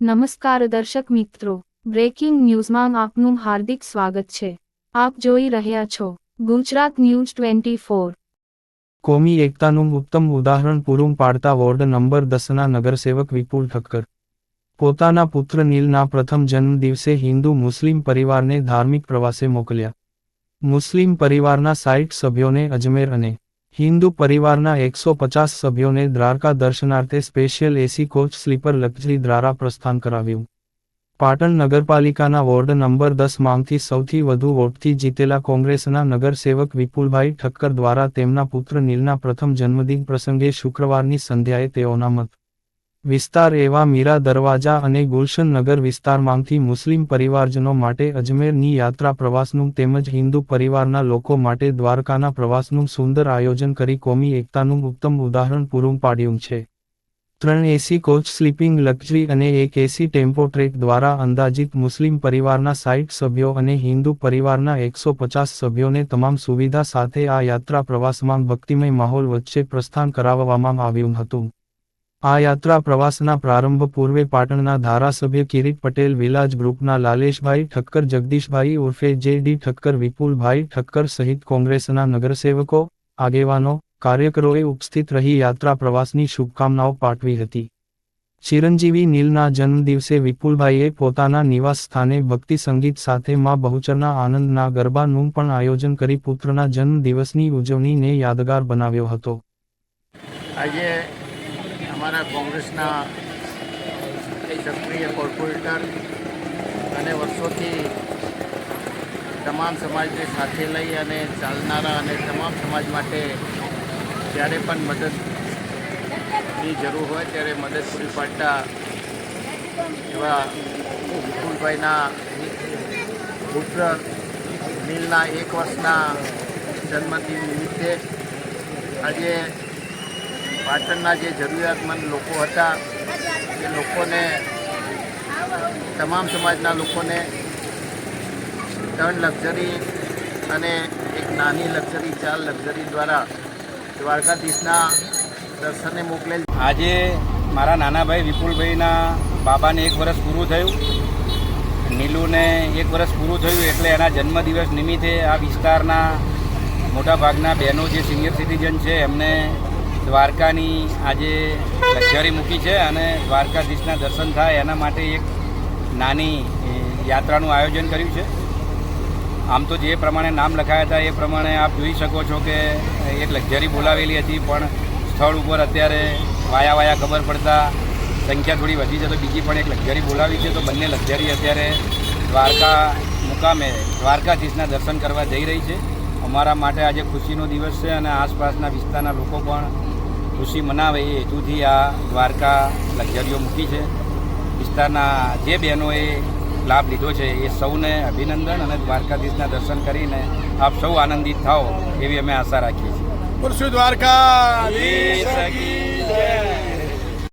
નમસ્કાર દર્શક મિત્રો, બ્રેકિંગ ન્યૂઝમાં આપનું હાર્દિક સ્વાગત છે। આપ જોઈ રહ્યા છો ગુજરાત ન્યૂઝ 24। કોમી એકતાનું ઉત્તમ ઉદાહરણ પૂરું પાડતા વોર્ડ નંબર 10ના નગરસેવક વિપુલ ઠક્કર પોતાના પુત્ર નીલના પ્રથમ જન્મદિવસે હિન્દુ મુસ્લિમ પરિવારને ધાર્મિક પ્રવાસે મોકલ્યા। મુસ્લિમ પરિવારના 60 સભ્યોને અજમેર અને હિન્દુ પરિવારના 150 સભ્યોને દ્વારકા દર્શનાર્થે special AC coach sleeper luxury દ્વારા પ્રસ્થાન કરાવ્યું। પાટણ નગરપાલિકાના વોર્ડ નંબર 10 માંથી સૌથી વધુ વોટથી જીતેલા કોંગ્રેસના નગરસેવક વિપુલભાઈ ઠક્કર દ્વારા તેમના પુત્ર નીલના પ્રથમ જન્મદિન પ્રસંગે શુક્રવારની સંધ્યાએ તેઓના મત વિસ્તાર એવા મીરા દરવાજા અને ગુલશન નગર વિસ્તારમાંથી મુસ્લિમ પરિવારજનો માટે અજમેરની યાત્રા પ્રવાસનું તેમજ હિન્દુ પરિવારના લોકો માટે દ્વારકાના પ્રવાસનું સુંદર આયોજન કરી કોમી એકતાનું ઉત્તમ ઉદાહરણ પૂરું પાડ્યું છે। 3 એસી કોચ સ્લીપિંગ લક્ઝરી અને 1 એસી ટેમ્પો ટ્રેક દ્વારા અંદાજિત મુસ્લિમ પરિવારના 60 સભ્યો અને હિન્દુ પરિવારના 150 સભ્યોને તમામ સુવિધા સાથે આ યાત્રા પ્રવાસમાં ભક્તિમય માહોલ વચ્ચે પ્રસ્થાન કરાવવામાં આવ્યું હતું। આ યાત્રા પ્રવાસના પ્રારંભ પૂર્વે પાટણના ધારાસભ્ય કિરીટ પટેલ, વિલાજ ગ્રુપના લાલેશભાઈ ઠક્કર, જગદીશભાઈ ઉર્ફે જે.ડી. ઠક્કર, વિપુલભાઈ ઠક્કર સહિત કોંગ્રેસના નગરસેવકો, આગેવાનો, કાર્યકરોએ ઉપસ્થિત રહી યાત્રા પ્રવાસની શુભકામનાઓ પાઠવી હતી। ચિરંજીવી નીલના જન્મદિવસે વિપુલભાઈએ પોતાના નિવાસ સ્થાને ભક્તિ સંગીત સાથે માં બહુચરના આનંદના ગરબાનું પણ આયોજન કરી પુત્રના જન્મદિવસની ઉજવણીને યાદગાર બનાવ્યો હતો। આજે અમારા કોંગ્રેસના સક્રિય કોર્પોરેટર અને વર્ષોથી તમામ સમાજને સાથે લઈ અને ચાલનારા અને તમામ સમાજ માટે જ્યારે પણ મદદની જરૂર હોય ત્યારે મદદ પૂરી પાડતા એવા વિપુલભાઈના પુત્ર નીલના 1 વર્ષના જન્મદિન નિમિત્તે આજે પાટણના જે જરૂરિયાતમંદ લોકો હતા એ લોકોને, તમામ સમાજના લોકોને 3 લક્ઝરી અને એક નાની લક્ઝરી 4 લક્ઝરી દ્વારા દ્વારકાધીશના દર્શને મોકલેલ। આજે મારા નાના ભાઈ વિપુલભાઈના બાબાને 1 વર્ષ પૂરું થયું, નીલુને 1 વર્ષ પૂરું થયું એટલે એના જન્મદિવસ નિમિત્તે આ વિસ્તારના મોટાભાગના બહેનો જે સિનિયર સિટીઝન છે એમને દ્વારકાની આજે લક્ઝરી મૂકી છે અને દ્વારકાધીશના દર્શન થાય એના માટે એક નાની યાત્રાનું આયોજન કર્યું છે। આમ તો જે પ્રમાણે નામ લખાયા હતા એ પ્રમાણે આપ જોઈ શકો છો કે એક લક્ઝરી બોલાવેલી હતી, પણ સ્થળ ઉપર અત્યારે વાયા ખબર પડતા સંખ્યા થોડી વધી છે તો બીજી પણ એક લક્ઝરી બોલાવી છે, તો બંને લક્ઝરી અત્યારે દ્વારકા મુકામે દ્વારકાધીશના દર્શન કરવા જઈ રહી છે। અમારા માટે આજે ખુશીનો દિવસ છે અને આસપાસના વિસ્તારના લોકો પણ ખુશી મનાવે એ હેતુથી આ દ્વારકા લક્ઝરીઓ મૂકી છે। વિસ્તારના જે બહેનોએ લાભ લીધો છે એ સૌને અભિનંદન અને દ્વારકાધીશના દર્શન કરીને આપ સૌ આનંદિત થાઓ એવી અમે આશા રાખીએ છીએ। દ્વારકાધીશ કી જય।